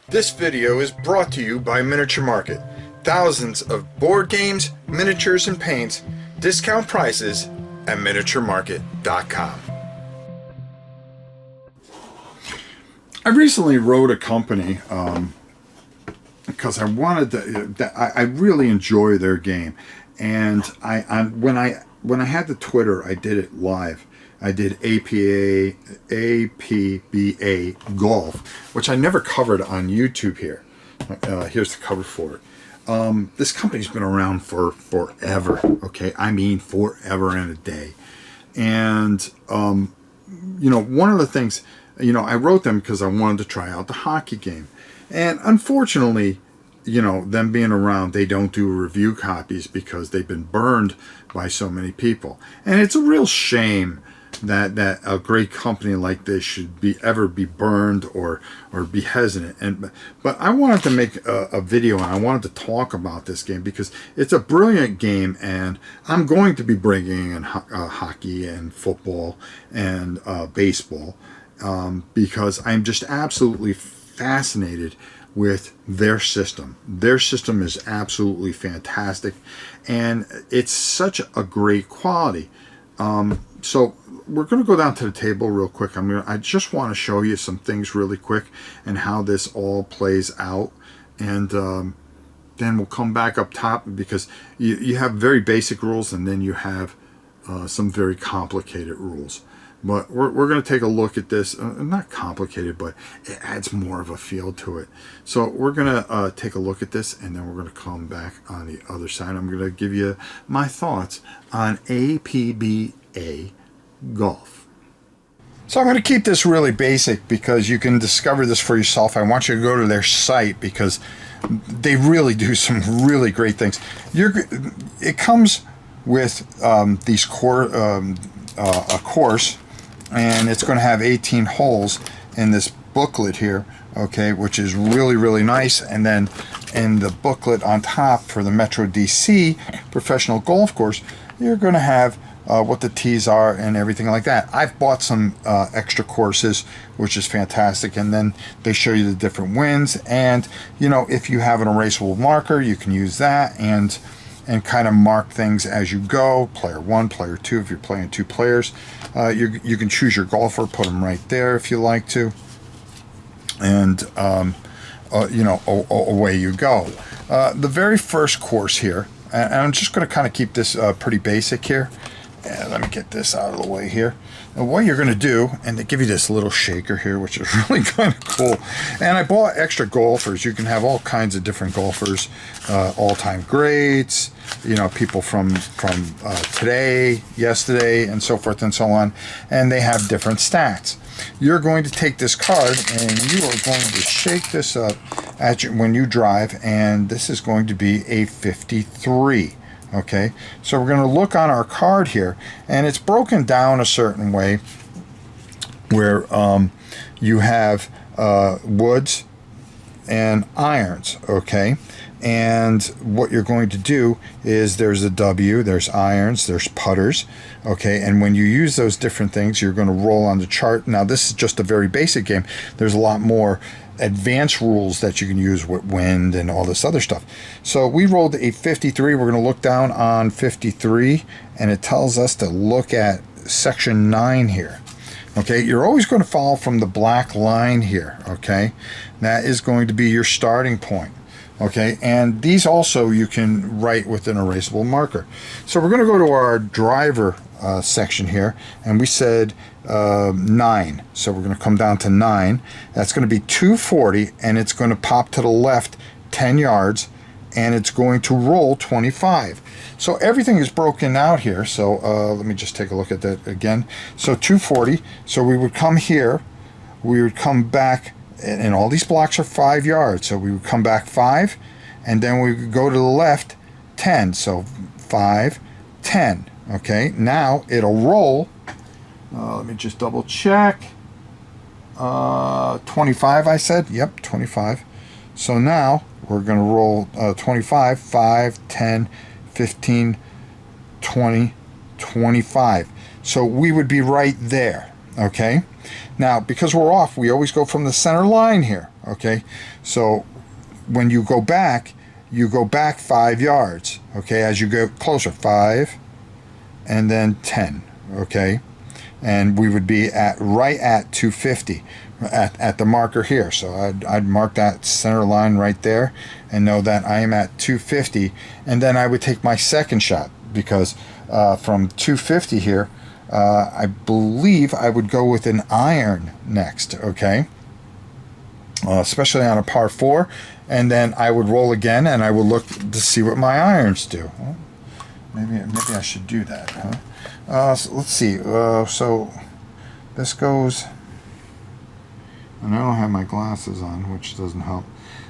This video is brought to you by Miniature Market. Thousands of board games, miniatures, and paints. Discount prices at miniaturemarket.com. I recently wrote a company because I wanted to. I really enjoy their game, and when I had the Twitter, I did it live. I did APBA golf, which I never covered on YouTube here. Here's the cover for it. This company's been around for forever, okay? I mean forever and a day. And, you know, one of the things, you know, I wrote them because I wanted to try out the hockey game. And unfortunately, you know, them being around, they don't do review copies because they've been burned by so many people. And it's a real shame that a great company like this should ever be burned or be hesitant. But I wanted to make a video, and I wanted to talk about this game because it's a brilliant game, and I'm going to be bringing in hockey and football and baseball because I'm just absolutely fascinated with their system. Their system is absolutely fantastic, and it's such a great quality. So we're going to go down to the table real quick. I just want to show you some things really quick and how this all plays out, and then we'll come back up top because you have very basic rules, and then you have some very complicated rules. But we're going to take a look at this. Not complicated, but it adds more of a feel to it. So we're going to take a look at this, and then we're going to come back on the other side. I'm going to give you my thoughts on APBA golf. So I'm going to keep this really basic because you can discover this for yourself. I want you to go to their site because they really do some really great things. It comes with a course, and it's going to have 18 holes in this booklet here, okay, which is really, really nice. And then in the booklet on top for the Metro DC professional golf course, you're going to have what the tees are and everything like that. I've bought some extra courses, which is fantastic, and then they show you the different wins. And you know, if you have an erasable marker, you can use that and kind of mark things as you go. Player 1, player 2, if you're playing 2 players. You can choose your golfer, put them right there if you like to, and you know, away you go. The very first course here, and I'm just going to kind of keep this pretty basic here. And let me get this out of the way here. And what you're going to do, and they give you this little shaker here, which is really kind of cool. And I bought extra golfers. You can have all kinds of different golfers, all-time greats, you know, people from today, yesterday, and so forth and so on. And they have different stats. You're going to take this card, and you are going to shake this up when you drive, and this is going to be a 53. Okay, so we're going to look on our card here, and it's broken down a certain way where you have woods and irons, okay? And what you're going to do is there's a W, there's irons, there's putters, okay? And when you use those different things, you're going to roll on the chart. Now, this is just a very basic game. There's a lot more advanced rules that you can use with wind and all this other stuff. So we rolled a 53. We're going to look down on 53, and it tells us to look at section 9 here. Okay, you're always going to follow from the black line here, okay? That is going to be your starting point. Okay, and these also you can write with an erasable marker. So we're going to go to our driver section here, and we said 9. So we're going to come down to 9. That's going to be 240, and it's going to pop to the left 10 yards, and it's going to roll 25. So everything is broken out here. So let me just take a look at that again. So 240. So we would come here, we would come back, and all these blocks are 5 yards. So we would come back 5, and then we would go to the left 10. So 5, 10. Okay, now it'll roll. Let me just double check. 25, I said. Yep, 25. So now we're going to roll 25, 5, 10, 15, 20, 25. So we would be right there. Okay, now because we're off, we always go from the center line here. Okay, so when you go back 5 yards. Okay, as you go closer, 5 and then 10. Okay, and we would be right at 250 at the marker here. So I'd mark that center line right there and know that I am at 250, and then I would take my second shot, because from 250 here, I believe I would go with an iron next. Okay, especially on a par 4, and then I would roll again and I would look to see what my irons do. Well, maybe I should do that, huh? So let's see. So this goes, and I don't have my glasses on, which doesn't help.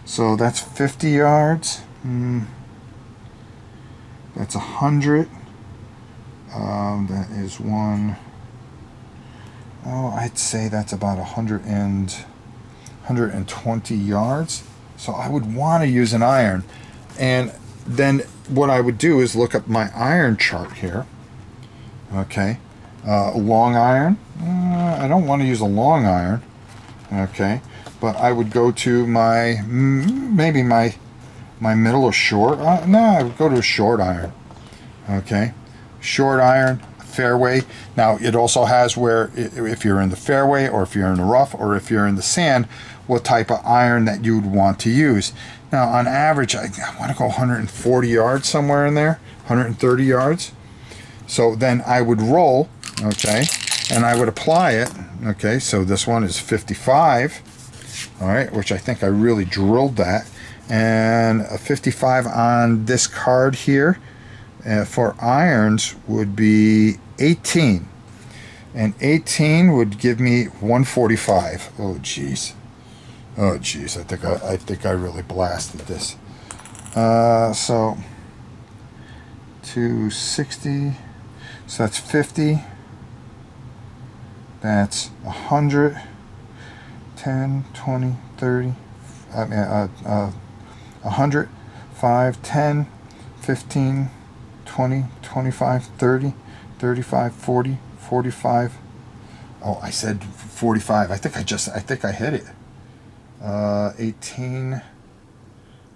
So that's 50 yards. That's 100. That is one. Oh, I'd say that's about 120 yards. So I would want to use an iron, and then what I would do is look up my iron chart here. Okay, long iron. I don't want to use a long iron. Okay, but I would go to my maybe my middle or short. No, I would go to a short iron. Okay, short iron, fairway. Now it also has where if you're in the fairway, or if you're in the rough, or if you're in the sand, what type of iron that you would want to use. Now on average, I want to go 140 yards, somewhere in there, 130 yards. So then I would roll, okay, and I would apply it. Okay, so this one is 55, all right, which I think I really drilled that, and a 55 on this card here for irons would be 18, and 18 would give me 145. Oh geez, I think I really blasted this. So 260, so that's 50. That's 100, 10, 20, 30, 100, 5, 10, 15, 20, 25, 30, 35, 40, 45. Oh, I said 45. I think I hit it. 18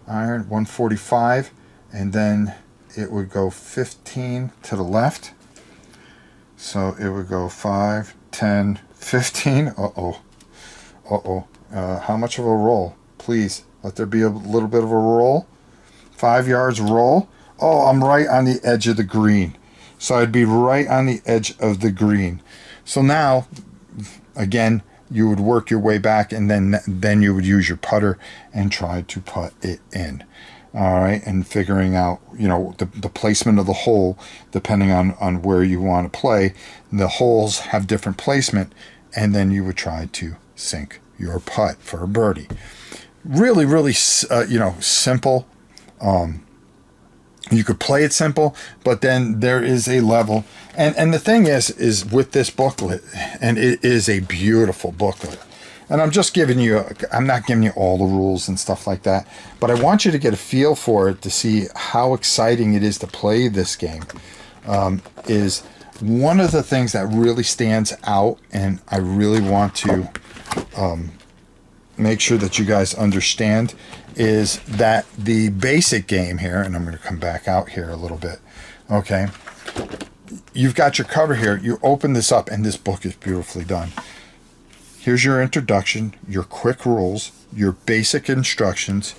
iron, 145, and then it would go 15 to the left. So it would go 5, 10, 15. How much of a roll? Please, let there be a little bit of a roll. 5 yards roll. Oh, I'm right on the edge of the green. So I'd be right on the edge of the green. So now, again, you would work your way back, and then you would use your putter and try to put it in. All right, and figuring out, the placement of the hole, depending on where you want to play. The holes have different placement, and then you would try to sink your putt for a birdie. Really, really, simple. You could play it simple, but then there is a level. And the thing is with this booklet, and it is a beautiful booklet. And I'm just giving you, I'm not giving you all the rules and stuff like that, but I want you to get a feel for it to see how exciting it is to play this game. Is one of the things that really stands out, and I really want to make sure that you guys understand, is that the basic game here, and I'm going to come back out here a little bit, okay? You've got your cover here. You open this up, and this book is beautifully done. Here's your introduction, your quick rules, your basic instructions,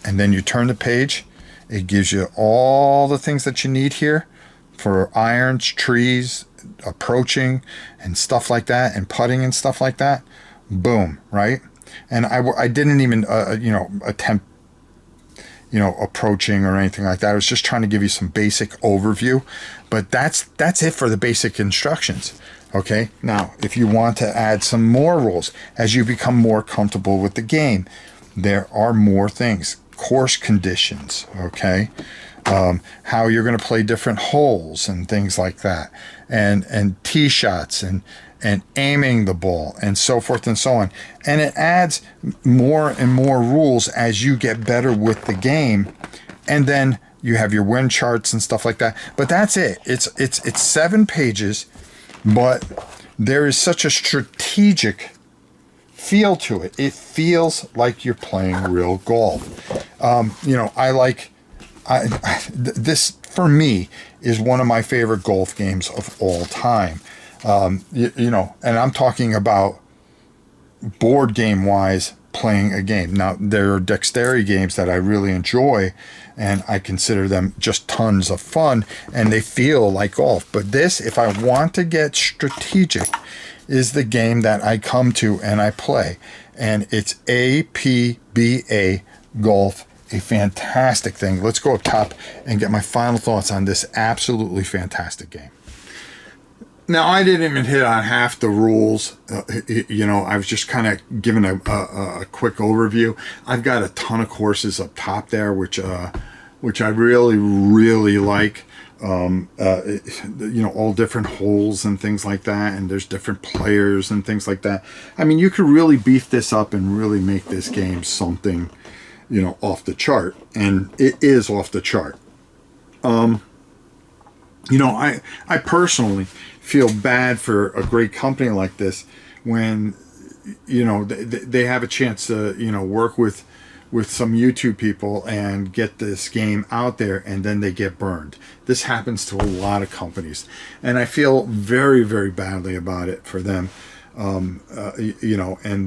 and then you turn the page. It gives you all the things that you need here for irons, trees, approaching, and stuff like that, and putting and stuff like that. Boom, right? And I didn't even attempt approaching or anything like that. I was just trying to give you some basic overview, but that's it for the basic instructions. Okay, now if you want to add some more rules as you become more comfortable with the game, there are more things. Course conditions, okay, how you're going to play different holes and things like that, and tee shots and aiming the ball and so forth and so on. And it adds more and more rules as you get better with the game, and then you have your wind charts and stuff like that. But that's it. It's 7 pages. But there is such a strategic feel to it. It feels like you're playing real golf. This for me is one of my favorite golf games of all time. And I'm talking about board game wise playing a game. Now, there are dexterity games that I really enjoy, and I consider them just tons of fun, and they feel like golf. But this, if I want to get strategic, is the game that I come to and I play. And it's APBA Golf, a fantastic thing. Let's go up top and get my final thoughts on this absolutely fantastic game. Now, I didn't even hit on half the rules. I was just kind of giving a quick overview. I've got a ton of courses up top there, which I really, really like. All different holes and things like that, and there's different players and things like that. I mean, you could really beef this up and really make this game something, off the chart, and it is off the chart. I personally feel bad for a great company like this when, they have a chance to, work with some YouTube people and get this game out there, and then they get burned. This happens to a lot of companies, and I feel very, very badly about it for them. And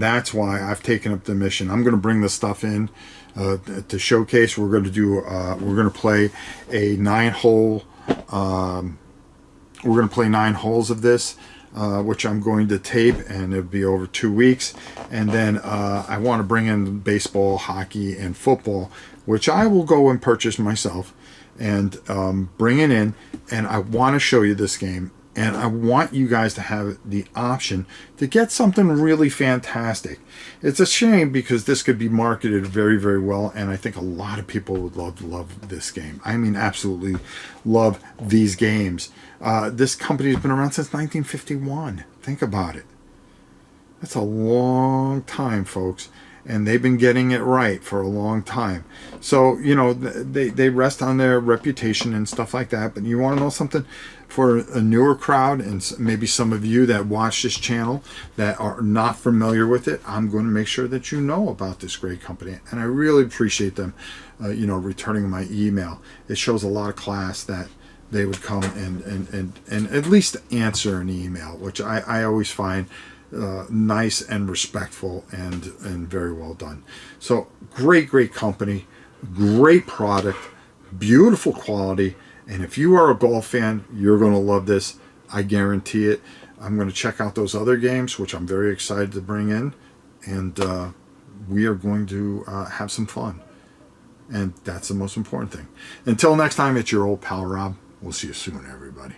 that's why I've taken up the mission. I'm going to bring this stuff in to showcase. We're going to play a 9-hole. We're going to play 9 holes of this, which I'm going to tape, and it'll be over 2 weeks. And then I want to bring in baseball, hockey, and football, which I will go and purchase myself and bring it in. And I want to show you this game. And I want you guys to have the option to get something really fantastic. It's a shame because this could be marketed very, very well, and I think a lot of people would love this game. I mean, absolutely love these games. This company has been around since 1951. Think about it. That's a long time, folks. And they've been getting it right for a long time. So, they rest on their reputation and stuff like that. But you want to know something? For a newer crowd, and maybe some of you that watch this channel that are not familiar with it, I'm going to make sure that you know about this great company. And I really appreciate them, returning my email. It shows a lot of class that they would come and at least answer an email, which I always find nice and respectful and very well done. So great company, great product, beautiful quality. And if you are a golf fan, you're going to love this. I guarantee it. I'm going to check out those other games, which I'm very excited to bring in. And we are going to have some fun. And that's the most important thing. Until next time, it's your old pal Rob. We'll see you soon, everybody.